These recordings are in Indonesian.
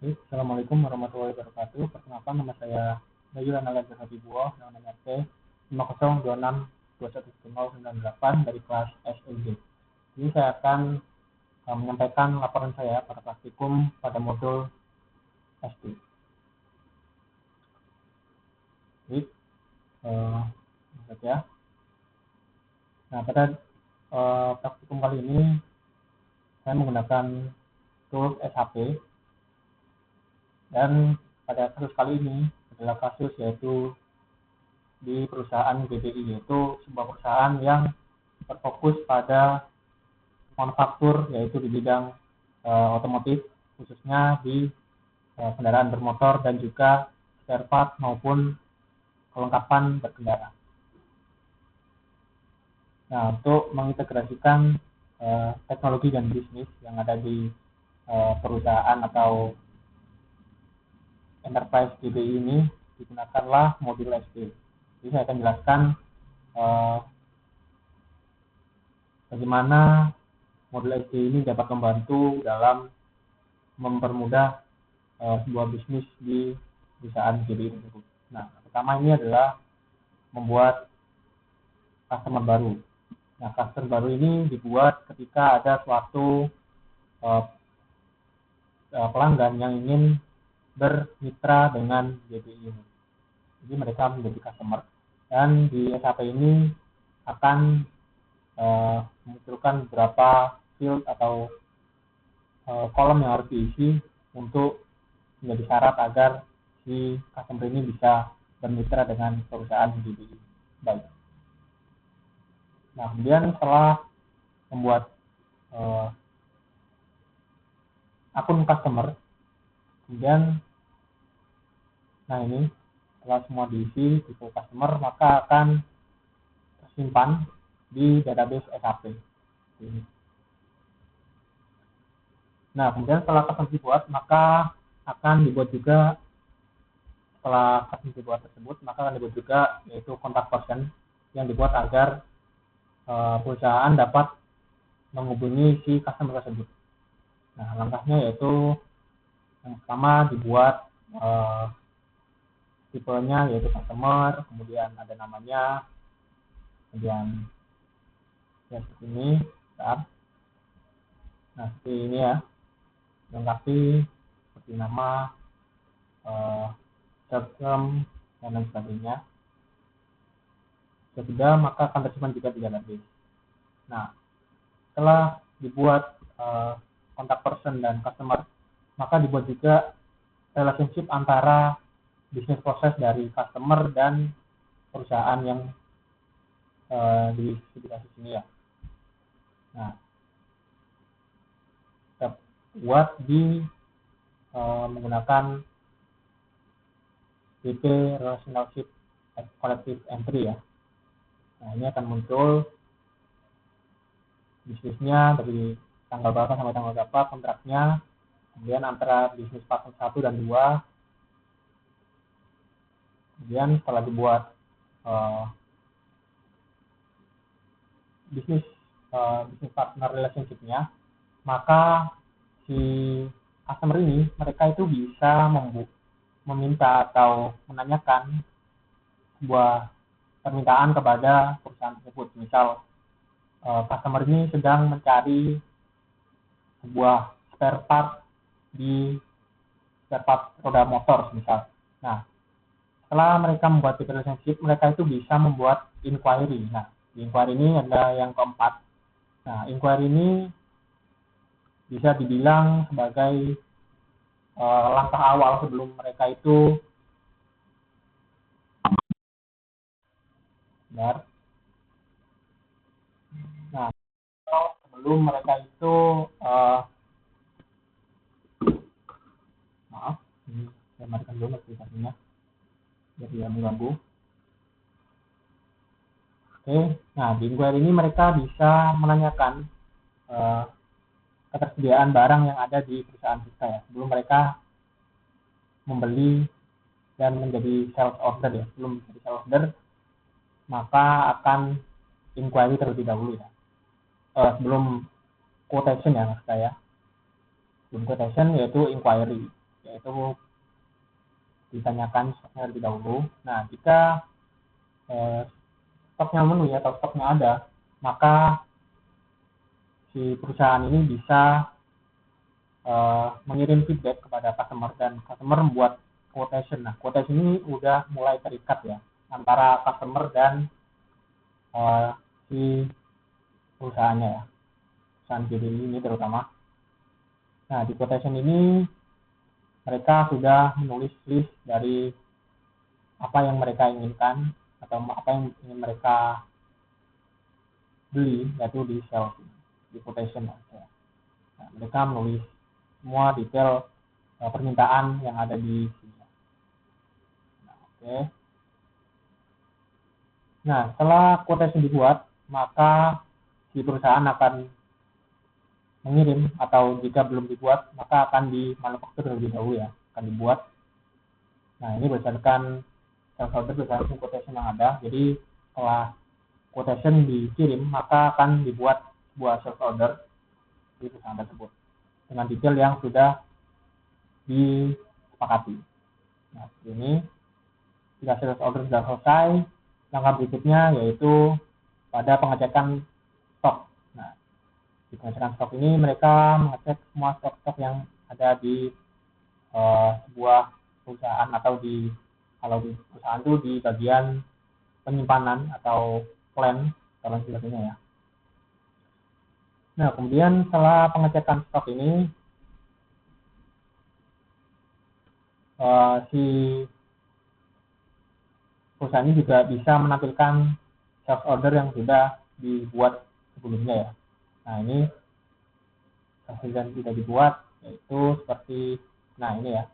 Assalamualaikum warahmatullahi wabarakatuh. Perkenalkan, nama saya Bayu Analisa Habibuah dengan nomor T 5026211098 dari kelas SLB. Jadi saya akan menyampaikan laporan saya pada praktikum pada modul SD. Jadi, ya. Nah, pada praktikum kali ini saya menggunakan tools SAP. Dan pada kasus kali ini adalah kasus yaitu di perusahaan GBI, yaitu sebuah perusahaan yang berfokus pada manufaktur, yaitu di bidang otomotif, khususnya di kendaraan bermotor dan juga spare part maupun kelengkapan berkendara. Nah, untuk mengintegrasikan teknologi dan bisnis yang ada di perusahaan atau enterprise GBI ini digunakanlah modul SD. Jadi saya akan jelaskan bagaimana modul SD ini dapat membantu dalam mempermudah sebuah bisnis di perusahaan GBI tersebut. Nah, pertama ini adalah membuat customer baru. Nah, customer baru ini dibuat ketika ada suatu pelanggan yang ingin bermitra dengan GBI ini. Jadi mereka menjadi customer, dan di SAP ini akan memunculkan beberapa field atau kolom yang harus diisi untuk menjadi syarat agar si customer ini bisa bermitra dengan perusahaan GBI. Baik. Nah, kemudian setelah membuat akun customer, kemudian ini setelah semua diisi di customer, maka akan tersimpan di database SAP. Nah, kemudian setelah custom dibuat, maka akan dibuat juga setelah custom dibuat tersebut, maka akan dibuat juga yaitu contact person yang dibuat agar perusahaan dapat menghubungi si customer tersebut. Nah, langkahnya yaitu yang pertama dibuat tipenya yaitu customer, kemudian ada namanya, kemudian ya seperti ini. Nah, seperti ini ya, lengkapi seperti nama, short term, dan lain sebagainya. Sudah, maka akan tersimpan juga di database. Nah, setelah dibuat contact person dan customer, maka dibuat juga relationship antara bisnis proses dari customer dan perusahaan yang di sebelah sini ya. Nah, kita buat di menggunakan BP Relationship Collective Entry ya. Nah, ini akan muncul bisnisnya dari tanggal berapa sampai tanggal berapa, kontraknya, kemudian antara bisnis partner 1 dan 2. Kemudian setelah dibuat bisnis partner relationship-nya, maka si customer ini mereka itu bisa meminta atau menanyakan sebuah permintaan kepada perusahaan tersebut. Misal customer ini sedang mencari sebuah spare part di spare part roda motor misal. Nah, setelah mereka membuat relationship, mereka itu bisa membuat inquiry. Nah, di inquiry ini ada yang keempat. Nah, inquiry ini bisa dibilang sebagai langkah awal sebelum mereka itu sebelum mereka itu saya matikan dulu aplikasinya biar tidak mengganggu. Oke, nah di inquiry ini mereka bisa menanyakan ketersediaan barang yang ada di perusahaan kita ya, sebelum mereka membeli dan menjadi sales order ya. Sebelum menjadi sales order, maka akan inquiry terlebih dahulu ya. Sebelum quotation ya maksud saya. Sebelum quotation yaitu inquiry. yaitu ditanyakan stoknya lebih dahulu. Nah, jika stoknya memenuhi atau stoknya ada, maka si perusahaan ini bisa mengirim feedback kepada customer dan customer membuat quotation. Nah, quotation ini udah mulai terikat ya antara customer dan si perusahaannya ya, perusahaan JDI ini terutama. Nah, di quotation ini mereka sudah menulis list dari apa yang mereka inginkan atau apa yang ingin mereka beli, yaitu di sales, di quotation. Nah, mereka menulis semua detail permintaan yang ada di sini. Nah, oke. Nah, setelah quotation dibuat, maka si perusahaan akan mengirim, atau jika belum dibuat, maka akan dimanufaktur terlebih dahulu ya, akan dibuat. Nah, ini berdasarkan sales order, berdasarkan quotation yang ada. Jadi setelah quotation dikirim, maka akan dibuat sebuah sales order di perusahaan tersebut dengan detail yang sudah disepakati. Nah, ini jika sales order sudah selesai, langkah berikutnya yaitu pada pengecekan stok. Nah, di pengecekan stok ini mereka mengecek semua stok-stok yang ada di sebuah perusahaan, atau kalau di perusahaan itu di bagian penyimpanan atau plan dan sebagainya ya. Nah, kemudian setelah pengecekan stok ini, si perusahaan ini juga bisa menampilkan sales order yang sudah dibuat sebelumnya ya. Nah, ini hasil yang sudah dibuat yaitu seperti, nah ini ya.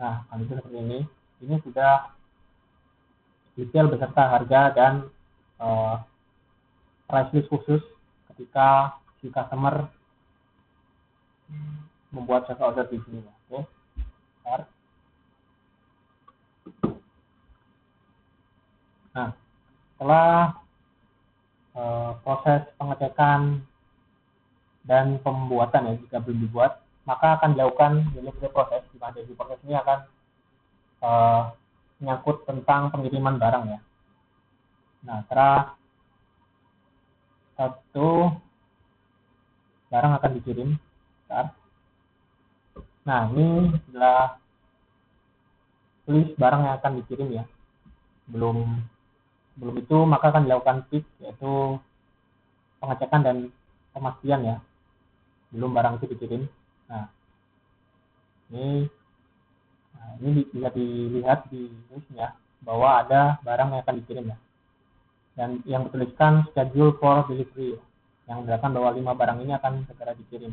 Nah, kalau itu seperti ini. Ini sudah detail beserta harga dan price list khusus ketika si customer membuat sales order di sini. Oke. Nah, setelah proses pengecekan dan pembuatan ya, jika belum dibuat, maka akan dilakukan delivery proses. Di mana delivery proses ini akan menyangkut tentang pengiriman barang ya. Nah, setelah satu barang akan dikirim. Nah, ini adalah list barang yang akan dikirim ya. Belum itu, maka akan dilakukan pick, yaitu pengecekan dan pemastian ya, belum barang itu dikirim. Nah, ini bisa dilihat di listnya bahwa ada barang yang akan dikirim ya, dan yang bertuliskan schedule for delivery, yang menandakan bahwa 5 barang ini akan segera dikirim.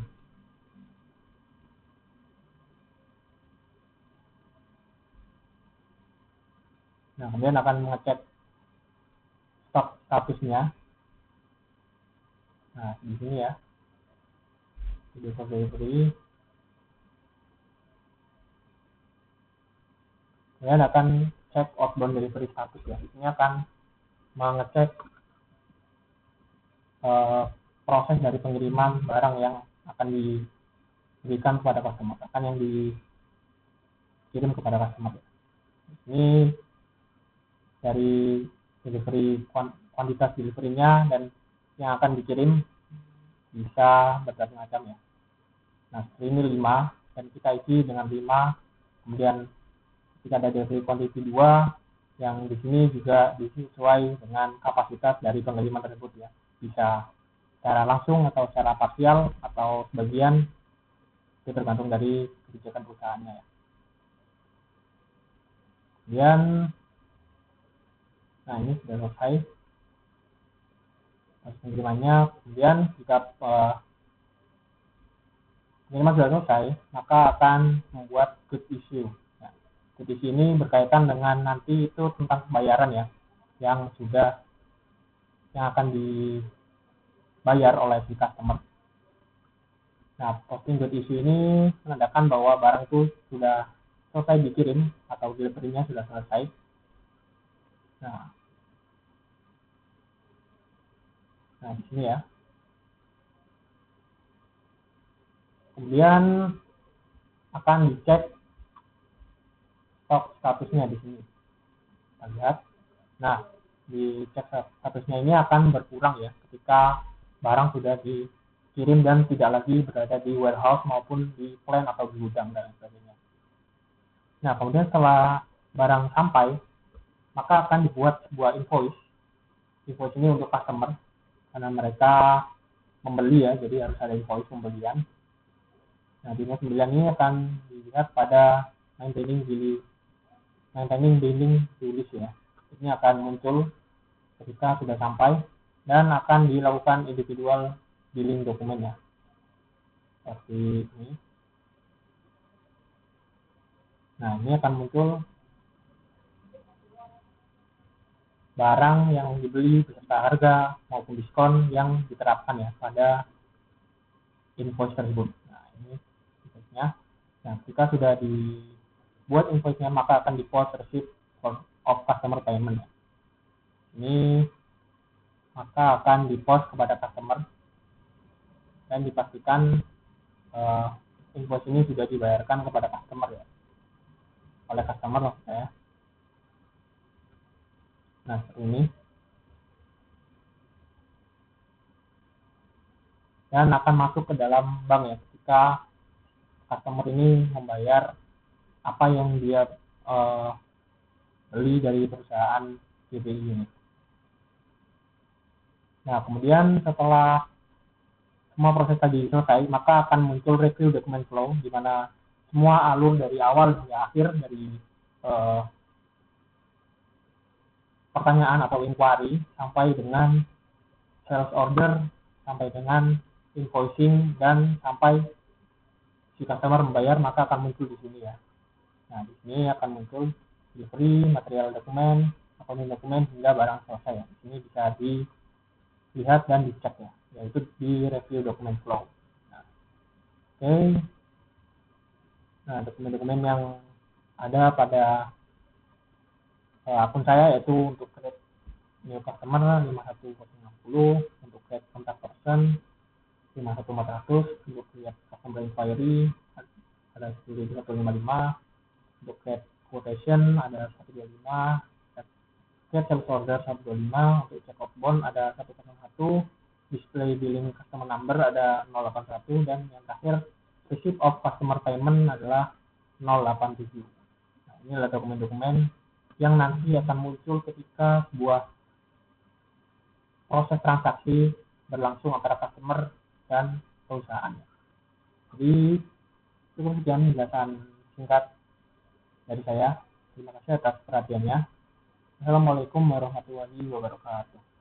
Nah, kemudian akan mengecek stok statusnya. Nah, di sini ya, schedule for delivery. Kemudian akan cek outbound delivery status ya. Ini akan mengecek proses dari pengiriman barang yang akan diberikan kepada customer, akan yang dikirim kepada customer. Ini dari delivery, kuantitas deliverynya dan yang akan dikirim bisa bermacam-macam ya. Nah, ini 5 dan kita isi dengan 5. Kemudian jika ada delivery quantity 2, yang di sini juga disesuai dengan kapasitas dari pengiriman tersebut ya. Bisa secara langsung atau secara parsial atau sebagian, itu tergantung dari kebijakan perusahaannya ya. Kemudian, nah ini sudah selesai pengirimannya. Kemudian jika pengiriman sudah selesai, maka akan membuat good issue. Nah, good issue ini berkaitan dengan nanti itu tentang pembayaran ya, yang akan dibayar oleh si customer. Nah, posting good issue ini menandakan bahwa barang itu sudah selesai dikirim atau delivery-nya sudah selesai. Nah, di sini ya. Kemudian akan dicek stok statusnya di sini. Kita lihat. Nah, di cek statusnya ini akan berkurang ya ketika barang sudah dikirim dan tidak lagi berada di warehouse maupun di plant atau di gudang dan sebagainya. Nah, kemudian setelah barang sampai, maka akan dibuat sebuah invoice. Invoice ini untuk customer karena mereka membeli ya, jadi harus ada invoice pembelian. Nah, di invoice pembelian ini akan dilihat pada maintaining billing release ya. Ini akan muncul ketika sudah sampai dan akan dilakukan individual billing dokumen ya. Seperti ini. Nah, ini akan muncul barang yang dibeli beserta harga maupun diskon yang diterapkan ya pada invoice tersebut. Nah, ini invoice-nya. Nah, ketika sudah dibuat invoice-nya, maka akan di-post receipt of customer payment. Ini maka akan di-post kepada customer dan dipastikan invoice ini sudah dibayarkan kepada customer ya, oleh customer maksud saya. Nah, seperti ini. Dan akan masuk ke dalam bank ya ketika customer ini membayar apa yang dia beli dari perusahaan GBI ini. Nah, kemudian setelah semua proses tadi selesai, maka akan muncul review document flow di mana semua alur dari awal hingga akhir dari pertanyaan atau inquiry sampai dengan sales order, sampai dengan invoicing dan sampai si customer membayar, maka akan muncul di sini ya. Nah, di sini akan muncul delivery, material dokumen, accounting dokumen hingga barang selesai ya. Di sini bisa dilihat dan dicek ya, yaitu di review document flow. Nah, oke. Nah, dokumen-dokumen yang ada pada akun saya yaitu untuk create new customer 51060, untuk create contact person 51400, untuk create customer inquiry ada 10155, untuk create quotation ada 125, create sales order 125, untuk check out bond ada 101, display billing customer number ada 081, dan yang terakhir receipt of customer payment adalah 087. Nah, ini adalah dokumen-dokumen yang nanti akan muncul ketika sebuah proses transaksi berlangsung antara customer dan perusahaan. Jadi cukup sekian penjelasan singkat dari saya. Terima kasih atas perhatiannya. Assalamualaikum warahmatullahi wabarakatuh.